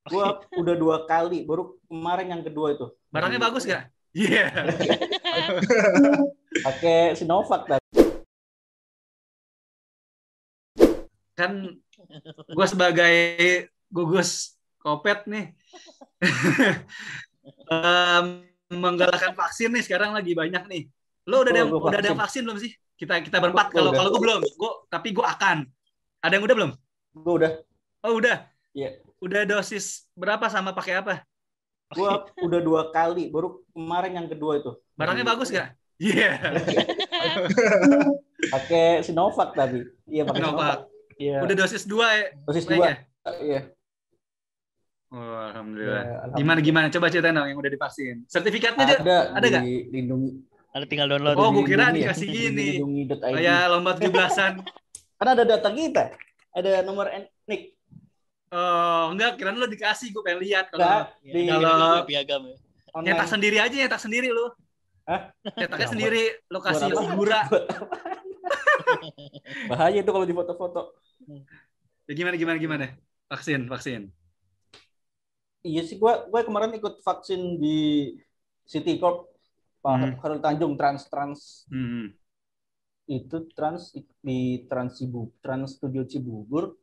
Gua udah 2 kali, baru kemarin yang kedua itu. Barangnya bagus gak? Iya. Pakai Sinovac tadi. Kan gue sebagai gugus Kopet nih menggalakkan vaksin nih, sekarang lagi banyak nih. Lo udah ada vaksin belum sih? Kita berempat. Kalau gue belum, tapi gue akan. Ada yang udah belum? Gue udah. Oh udah. Iya. Udah dosis berapa sama pakai apa? Gua udah 2 kali, baru kemarin yang kedua itu. Barangnya bagus gak? Iya. Pakai Sinovac tadi. Iya, pakai Sinovac. Iya. Udah dosis 2 ya? Dosis 2. Iya. Oh, alhamdulillah. Gimana? Coba ceritain dong yang udah divaksin. Sertifikatnya ada nggak? Lindungi. Ada tinggal download. Oh, gue kira dikasih gini. Kayak lomba 17-an. Kan ada data kita. Ada nomor NIK. Oh, enggak, kirain lo dikasih. Gue pengen lihat kalau piagam ya. Nyetak sendiri lu. Hah? Nyetaknya sendiri, lo kasih figura. Bahaya itu kalau di foto-foto. Ya gimana? Vaksin. Iya sih, gue kemarin ikut vaksin di City Corp Pak Khairul Tanjung Trans itu di Trans Studio Cibubur.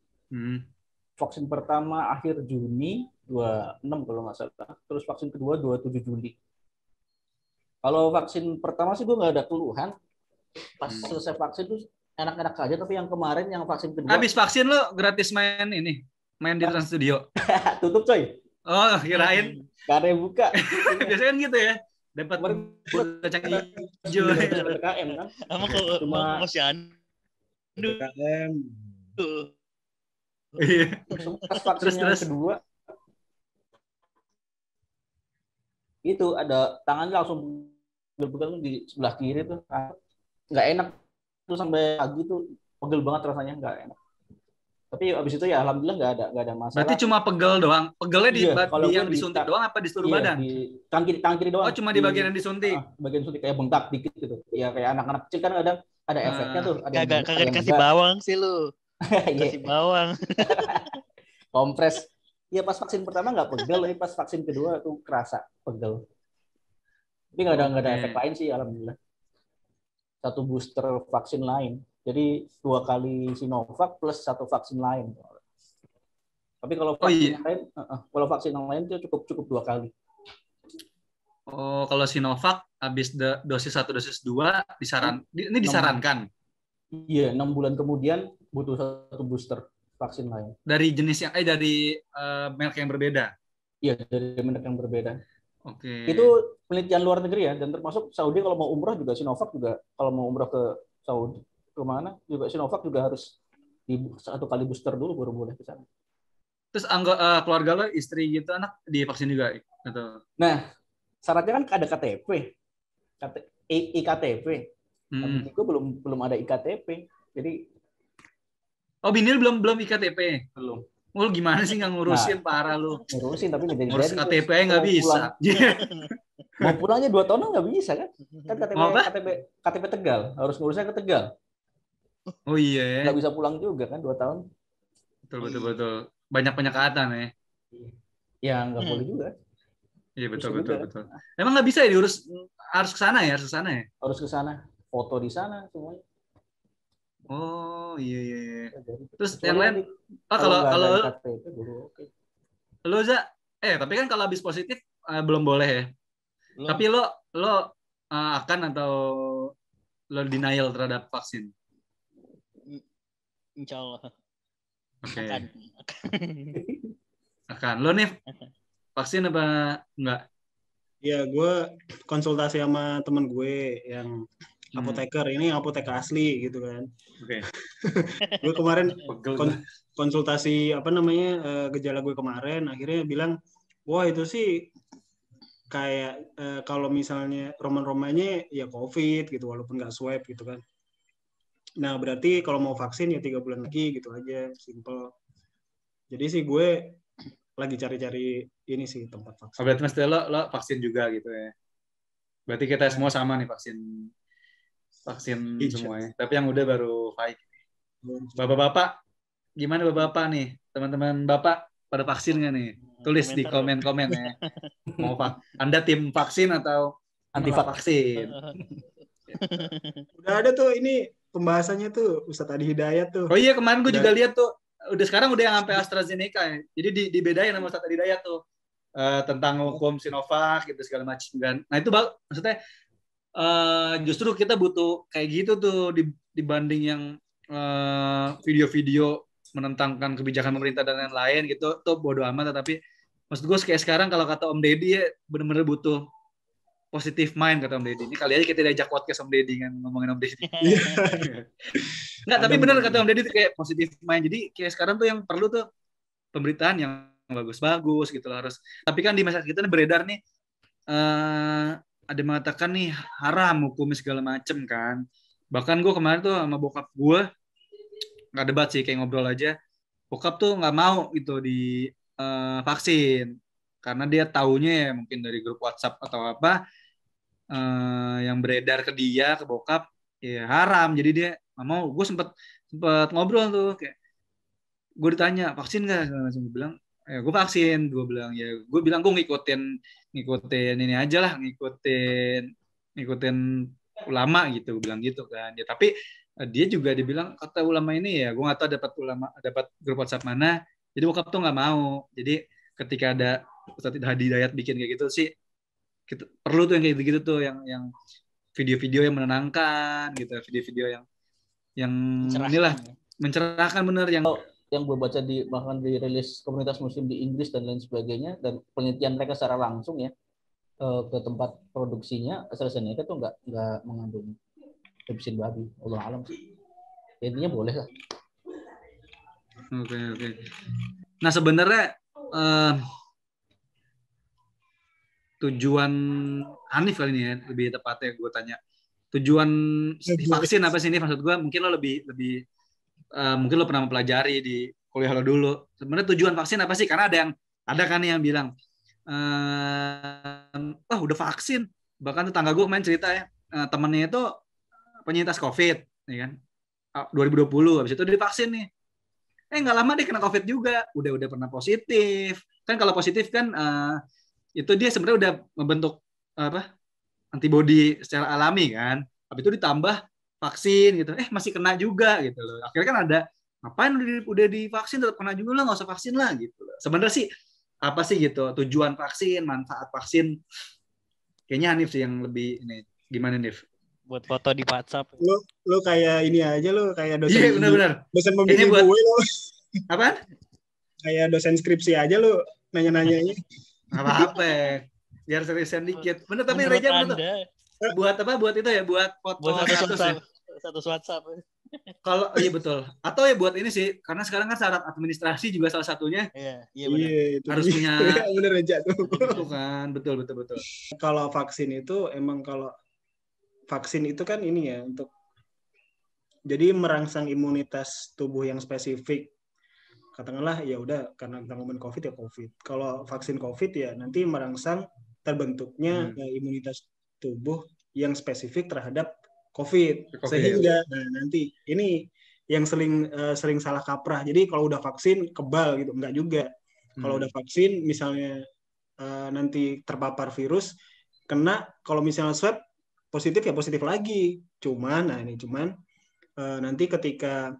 Vaksin pertama akhir Juni 26 kalau nggak salah. Terus vaksin kedua 27 Juli. Kalau vaksin pertama sih gue nggak ada keluhan. Pas selesai vaksin tuh enak-enak aja. Tapi yang kemarin yang vaksin kedua. Habis vaksin lo gratis main di Trans Studio. Tutup coy. Oh, kirain. Gak ada yang buka. Biasanya kan gitu ya. Dapat kacang hijau. PKM kan. Sama cuma kosian. PKM. Iya. Pas vaksin yang kedua itu ada tangannya langsung berpegang di sebelah kiri tuh. Nggak enak tuh sampai pagi tuh, pegel banget rasanya, nggak enak. Tapi abis itu ya alhamdulillah nggak ada masalah. Berarti cuma pegel doang. Pegelnya di yang disuntik doang apa di seluruh badan? Di tangan kiri doang. Oh, cuma di bagian yang disuntik. Bagian suntik kayak bengkak dikit gitu. Ya kayak anak-anak kecil kan ada efeknya tuh. Kagak dikasih bawang sih lu. Kasih bawang. Kompres. Ya pas vaksin pertama nggak pegel, ini pas vaksin kedua tuh kerasa pegel. Tapi nggak ada efek lain sih alhamdulillah. 1 booster vaksin lain. Jadi 2 kali Sinovac plus 1 vaksin lain. Tapi kalau vaksin lain, kalau vaksin yang lain itu cukup 2 kali. Oh, kalau Sinovac habis dosis 1, dosis 2 disarankan. Iya, 6 bulan kemudian butuh 1 booster vaksin lain. Dari jenis yang dari merek yang berbeda. Iya, dari merek yang berbeda. Oke. Itu penelitian luar negeri ya, dan termasuk Saudi kalau mau umroh juga Sinovac juga, kalau mau umroh ke Saudi kemana juga Sinovac juga harus 1 kali booster dulu baru boleh ke sana. Terus keluarga lo, istri gitu, anak divaksin juga gitu. Nah, syaratnya kan ada KTP, IKTP. Tapi gue belum ada IKTP. Jadi Binil belum IKTP. Belum. Lu gimana sih nggak ngurusin, parah lu. Ngurusin tapi nggak jadi. Ngurus KTP aja nggak bisa. Mau pulangnya 2 tahun nggak bisa kan? Kan KTP Tegal, harus ngurusnya ke Tegal. Oh iya. Nggak bisa pulang juga kan 2 tahun. Betul. Banyak penyekatan ya. Ya nggak boleh juga. Iya betul. Emang nggak bisa ya diurus, harus ke sana ya? Harus ke sana. Foto di sana semuanya. Oh iya. Terus yang lain, kalau lo Za, tapi kan kalau habis positif belum boleh ya. Belum. Tapi lo akan atau lo denial terhadap vaksin? Insya Allah. Oke. Akan. Lo nih vaksin apa enggak? Ya, gue konsultasi sama teman gue yang apoteker, ini apoteker asli gitu kan. Oke. Gue kemarin konsultasi gejala gue kemarin, akhirnya bilang, wah itu sih kayak kalau misalnya roman-romannya ya COVID gitu, walaupun nggak swab gitu kan. Nah berarti kalau mau vaksin ya 3 bulan lagi gitu aja, simple. Jadi sih gue lagi cari-cari ini sih tempat vaksin. Berarti mesti lo vaksin juga gitu ya. Berarti kita semua sama nih vaksin semuanya. Tapi yang udah baru baik. Bapak-bapak, gimana bapak-bapak nih? Teman-teman bapak pada vaksin nggak nih? Tulis di komen-komen ya. Mau Anda tim vaksin atau Anti vaksin? Udah ada tuh ini pembahasannya tuh Ustadz Adi Hidayat tuh. Oh iya, kemarin gue juga lihat tuh. Udah sekarang udah yang sampai AstraZeneca ya. Jadi dibedain sama Ustadz Adi Hidayat tuh. Tentang hukum Sinovac gitu segala macam kan. Nah itu maksudnya justru kita butuh kayak gitu tuh dibanding yang video-video menentangkan kebijakan pemerintah dan lain-lain gitu tuh bodo amat. Tapi maksud gue kayak sekarang kalau kata Om Deddy ya bener-bener butuh positive mind kata Om Deddy. Ini kali aja kita diajak podcast Om Deddy kan ngomongin Om Deddy. Nggak, tapi bener kata Om Deddy kayak positive mind. Jadi kayak sekarang tuh yang perlu tuh pemberitaan yang bagus-bagus gitu loh harus. Tapi kan di masyarakat kita beredar nih ada yang mengatakan nih haram hukum segala macem kan. Bahkan gue kemarin tuh sama bokap gue nggak debat sih kayak ngobrol aja. Bokap tuh nggak mau gitu di vaksin karena dia taunya ya mungkin dari grup WhatsApp atau apa yang beredar ke dia ke bokap ya haram. Jadi dia nggak mau. Gue sempet ngobrol tuh kayak gue ditanya vaksin nggak? Gue bilang ya gue vaksin. Gue bilang gue bilang gue ngikutin ini aja lah, ngikutin ulama gitu, gue bilang gitu kan. Ya tapi dia juga dibilang kata ulama ini ya gue nggak tahu dapat grup WhatsApp mana. Jadi bokap tuh nggak mau. Jadi ketika ada Ustadz Hadi Hidayat bikin kayak gitu sih perlu tuh yang kayak gitu tuh yang video-video yang menenangkan gitu, video-video yang inilah mencerahkan bener yang gue baca bahkan dirilis komunitas muslim di Inggris dan lain sebagainya dan penelitian mereka secara langsung ya ke tempat produksinya AstraZeneca tuh nggak mengandung pepsin babi. Allah alam sih. Intinya boleh lah. Oke. Nah sebenarnya tujuan Hanif kali ini ya lebih tepatnya gue tanya tujuan vaksin apa sih ini maksud gue mungkin lo lebih mungkin lo pernah mempelajari di kuliah lo dulu sebenarnya tujuan vaksin apa sih karena ada kan yang bilang udah vaksin bahkan tetangga gue kemarin cerita ya temennya itu penyintas COVID ya kan 2020 habis itu dia divaksin nih nggak lama dia kena COVID juga udah pernah positif kan kalau positif kan itu dia sebenarnya udah membentuk antibodi secara alami kan. Habis itu ditambah vaksin gitu. Masih kena juga gitu loh. Akhirnya kan ada ngapain udah divaksin tetap kena juga lah, nggak usah vaksin lah gitu loh. Sebenarnya sih apa sih gitu tujuan vaksin, manfaat vaksin. Kayaknya Hanif sih yang lebih ini. Gimana Hanif? Buat foto di WhatsApp. Lu kayak ini aja lu kayak dosen. Iya benar-benar. Dosen pembimbing gue lu. Apaan? Kayak dosen skripsi aja lu nanya-nanyanya. Apa biar seriusan dikit bener tapi Reja bener buat apa buat itu ya buat foto satu WhatsApp kalau iya betul atau ya buat ini sih karena sekarang kan syarat administrasi juga salah satunya iya benar harus punya bener Reja tuh itu kan betul kalau vaksin itu emang kalau vaksin itu kan ini ya untuk jadi merangsang imunitas tubuh yang spesifik katakanlah ya udah karena kita ngomongin COVID ya COVID. Kalau vaksin COVID ya nanti merangsang terbentuknya imunitas tubuh yang spesifik terhadap COVID. Sehingga nanti ini yang sering salah kaprah. Jadi kalau udah vaksin kebal gitu, enggak juga. Kalau udah vaksin misalnya nanti terpapar virus kena kalau misalnya swab positif ya positif lagi. Cuman nanti ketika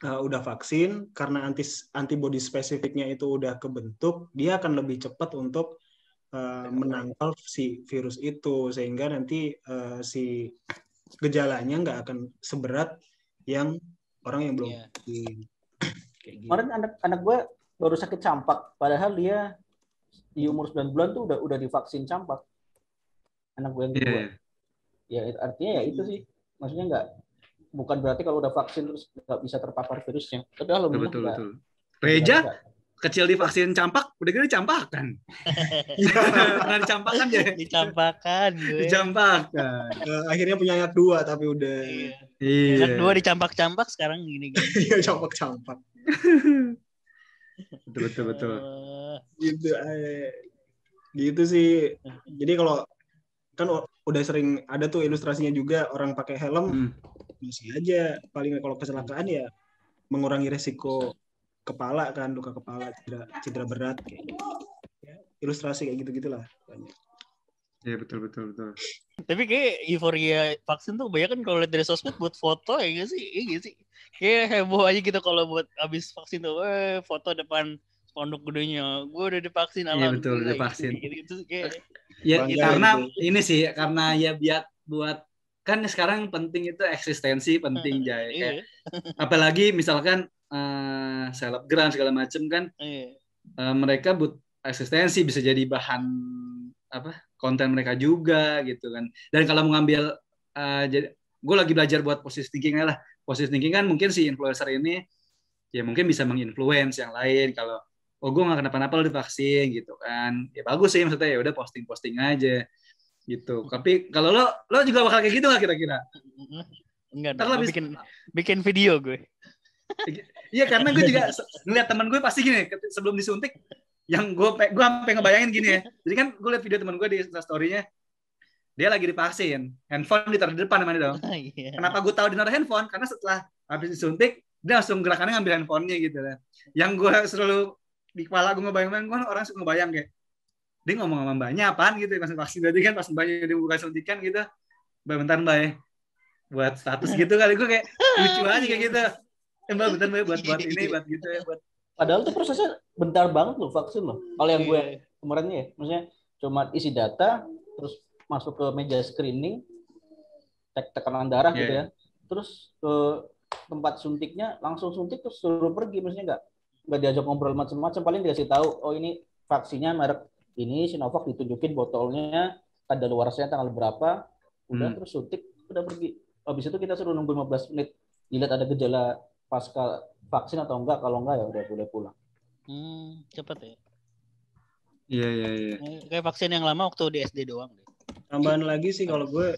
udah vaksin karena antibodi spesifiknya itu udah kebentuk, dia akan lebih cepat untuk menangkal si virus itu sehingga nanti si gejalanya nggak akan seberat yang orang yang belum vaksin. Kemarin anak gue baru sakit campak, padahal dia di umur 9 bulan tuh udah divaksin campak. Anak gue yang kedua. Ya artinya ya itu sih, maksudnya bukan berarti kalau udah vaksin terus nggak bisa terpapar virusnya. Tapi alhamdulillah betul. Reja kecil divaksin campak, udah gede dicampakan. Pernah dicampakan ya? Dicampakan. Akhirnya punya anak 2 tapi udah. Anak 2 dicampak-campak sekarang gini. Iya campak-campak. Betul. Gitu sih. Jadi kalau kan udah sering ada tuh ilustrasinya juga orang pakai helm masih aja paling kalau kecelakaan ya mengurangi resiko kepala kan luka kepala cedera berat kayak gitu. ilustrasi kayak gitu-gitulah. Iya betul. Tapi kayak euforia vaksin tuh banyak kan kalau lihat dari sosmed buat foto ya nggak sih? Iya nggak sih? Kayak heboh aja gitu kalau buat abis vaksin tuh, foto depan spanduk gedenya, gue udah divaksin, Iya betul, alhamdulillah. divaksin. Gitu kayak. Ya Bangga karena gitu. ini sih karena ya buat kan sekarang penting itu eksistensi penting Jay. Kayak Iya. apalagi misalkan selebgram segala macem kan Iya. mereka eksistensi bisa jadi bahan konten mereka juga gitu kan. Dan kalau mau ngambil jadi gue lagi belajar buat positive thinking lah. Positive thinking kan mungkin si influencer ini ya mungkin bisa menginfluence yang lain kalau gue nggak kenapa-napa lo divaksin gitu kan. Ya bagus sih maksudnya ya udah posting aja gitu. Tapi kalau lo juga bakal kayak gitu nggak kira-kira? Enggak Ntar dong, gue bikin video gue. Iya karena gue juga ngeliat teman gue pasti gini sebelum disuntik yang gue sampai ngebayangin gini ya. Jadi kan gue liat video teman gue di story-nya dia lagi divaksin, handphone ditaruh di depan namanya dong. Yeah. Kenapa gue tahu dia naruh handphone? Karena setelah habis disuntik dia langsung gerakannya ngambil handphonenya gitu kan. Yang gue selalu di kepala gue ngebayang-bayang gue orang suka ngebayang kayak dia ngomong sama mbaknya apaan gitu pas vaksin berarti kan pas mbaknya dia buka suntikan gitu. Bentar mbak ya buat status gitu kali gue kayak lucu aja kayak gitu. Mbak bentar mbak buat ini buat gitu ya buat. Padahal tuh prosesnya bentar banget loh vaksin loh. Kalau yang gue kemarin ya, maksudnya cuma isi data, terus masuk ke meja screening, cek tekanan darah gitu ya, terus ke tempat suntiknya langsung suntik terus suruh pergi, maksudnya nggak diajak ngobrol macam-macam, paling dikasih tahu, oh ini vaksinnya merek ini Sinovac, ditunjukin botolnya, kadaluarsanya tanggal berapa, udah terus suntik, udah pergi. Habis itu kita suruh nunggu 15 menit, dilihat ada gejala pasca vaksin atau enggak, kalau enggak ya udah boleh pulang. Cepet ya. Iya. Kayak vaksin yang lama waktu di SD doang deh. Tambahan lagi sih kalau gue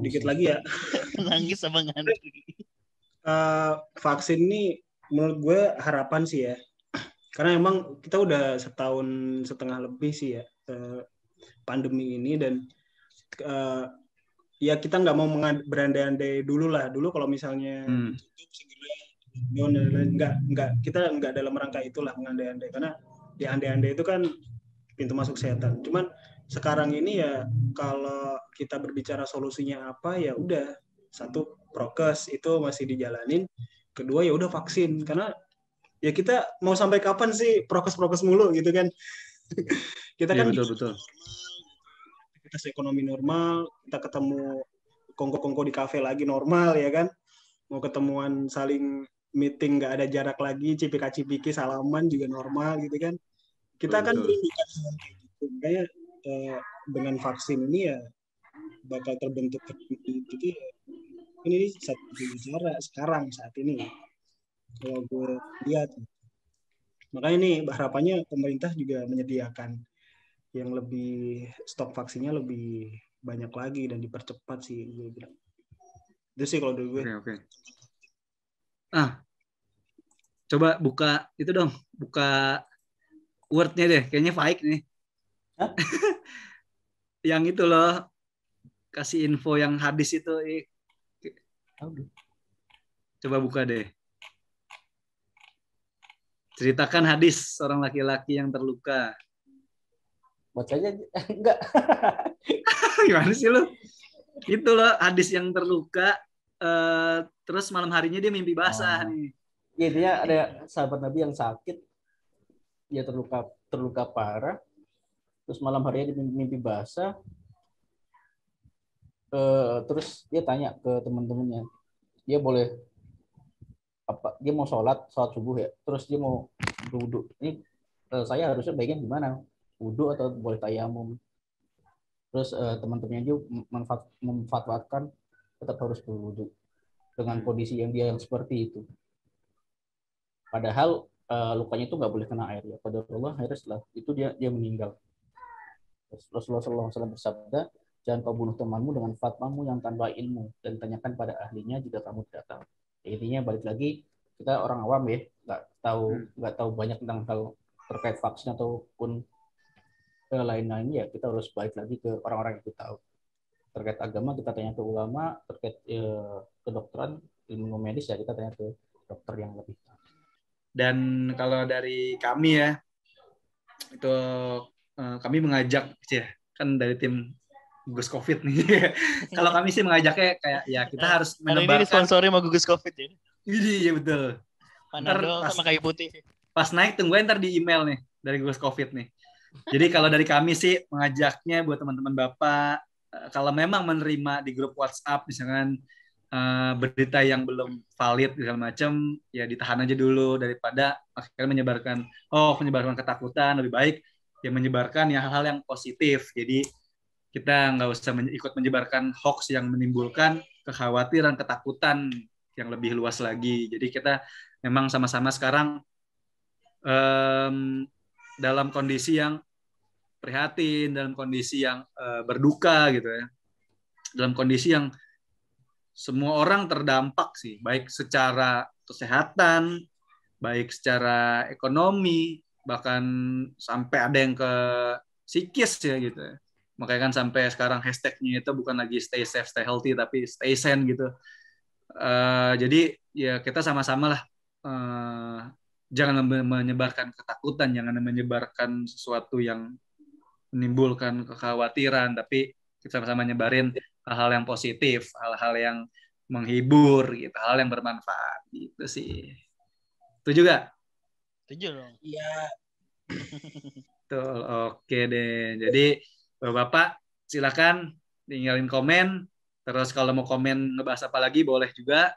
dikit lagi ya. Nangis sama ngantri. Vaksin ini menurut gue harapan sih ya. Karena emang kita udah 1,5 tahun lebih sih ya pandemi ini dan ya kita nggak mau berandai-andai dulu lah. Dulu kalau misalnya kita nggak dalam rangka itulah mengandai-andai karena di andai-andai itu kan pintu masuk setan. Cuman sekarang ini ya kalau kita berbicara solusinya apa ya udah, satu prokes itu masih dijalanin, kedua ya udah vaksin karena ya kita mau sampai kapan sih prokes mulu gitu kan. Kita kan betul. Aktivitas ekonomi normal, kita ketemu kongko-kongko di kafe lagi normal ya kan, mau ketemuan saling meeting nggak ada jarak lagi, cipika-cipiki salaman juga normal gitu kan. Kita kan merindukan hal kayak gitu. Makanya dengan vaksin ini ya bakal terbentuk jadi ini satu cara sekarang saat ini kalau gue lihat. Makanya nih harapannya pemerintah juga menyediakan yang lebih, stok vaksinnya lebih banyak lagi dan dipercepat sih gue bilang. Itu sih kalau dari gue. Oke. Coba buka itu dong, buka wordnya deh, kayaknya baik nih. Yang itu loh, kasih info yang hadis itu. Coba buka deh. Ceritakan hadis seorang laki-laki yang terluka. Baca aja. Enggak. Gimana sih lu? Itu loh hadis yang terluka, terus malam harinya dia mimpi basah nih. Ya intinya ada sahabat Nabi yang sakit, dia terluka parah, terus malam harinya dia mimpi basah, terus dia tanya ke teman-temannya, dia mau sholat subuh ya, terus dia mau wudhu, ini saya harusnya baiknya gimana, wudhu atau boleh tayamum? Terus teman-temannya juga memfatwakan tetap harus berwudhu dengan kondisi yang seperti itu. Padahal lukanya itu nggak boleh kena air ya. Pada Allah akhirnya setelah itu dia meninggal. Rasulullah SAW bersabda, jangan kau bunuh temanmu dengan fatwamu yang tanpa ilmu dan tanyakan pada ahlinya jika kamu tidak tahu. Ya, intinya balik lagi kita orang awam ya, nggak tahu banyak tentang hal terkait vaksin ataupun lain-lain ya, kita harus balik lagi ke orang-orang yang kita tahu. Terkait agama kita tanya ke ulama, terkait kedokteran, ilmu medis ya kita tanya ke dokter yang lebih tahu. Dan kalau dari kami ya, itu kami mengajak ya kan dari tim gugus COVID nih. Kalau kami sih mengajaknya kayak ya kita harus Hari ini menebarkan. disponsori sama gugus COVID ya. Iya betul. Panadol sama kayu putih. Pas naik tungguin ntar di email nih dari gugus COVID nih. Jadi kalau dari kami sih mengajaknya buat teman-teman Bapak, kalau memang menerima di grup WhatsApp misalkan berita yang belum valid segala macam, ya ditahan aja dulu daripada akhirnya menyebarkan ketakutan. Lebih baik ya menyebarkan ya hal-hal yang positif. Jadi kita nggak usah ikut menyebarkan hoax yang menimbulkan kekhawatiran, ketakutan yang lebih luas lagi. Jadi kita memang sama-sama sekarang dalam kondisi yang prihatin, dalam kondisi yang berduka gitu ya, dalam kondisi yang semua orang terdampak sih, baik secara kesehatan, baik secara ekonomi, bahkan sampai ada yang ke psikis ya gitu ya. Makanya kan sampai sekarang hashtagnya itu bukan lagi stay safe, stay healthy, tapi stay sane gitu. Jadi ya kita sama-sama lah jangan menyebarkan ketakutan, jangan menyebarkan sesuatu yang menimbulkan kekhawatiran, tapi kita sama-sama nyebarin hal-hal yang positif, hal-hal yang menghibur, gitu, hal yang bermanfaat, gitu sih. Itu juga. Setuju dong. Iya. Betul, oke deh. Jadi Bapak silakan tinggalin komen. Terus kalau mau komen ngebahas apa lagi boleh juga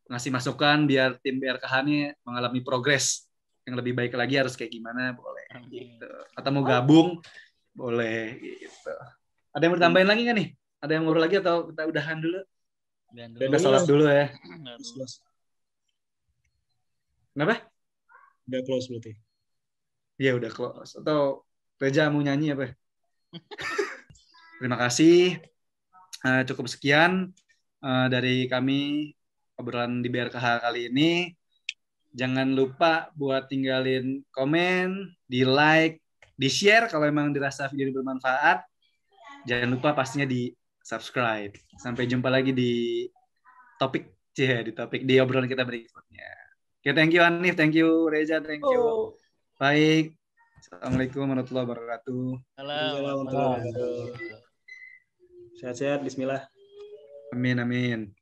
ngasih masukan biar tim BRKH ini mengalami progres yang lebih baik lagi harus kayak gimana boleh gitu. Atau mau gabung boleh gitu. Ada yang mau tambahin lagi nggak nih? Ada yang ngobrol lagi atau kita udahan dulu? Kita sholat dulu ya. Kenapa? Udah close berarti. Iya udah close. Atau Reza mau nyanyi apa? Terima kasih. Cukup sekian dari kami obrolan di BRKH kali ini. Jangan lupa buat tinggalin komen, di like, di share kalau memang dirasa video ini bermanfaat. Jangan lupa pastinya di subscribe. Sampai jumpa lagi di topik di obrolan kita berikutnya. Oke, thank you Hanif, thank you Reza, thank you. Baik. Assalamualaikum warahmatullahi wabarakatuh. Assalamualaikum. Sehat-sehat, bismillah. Amin, amin.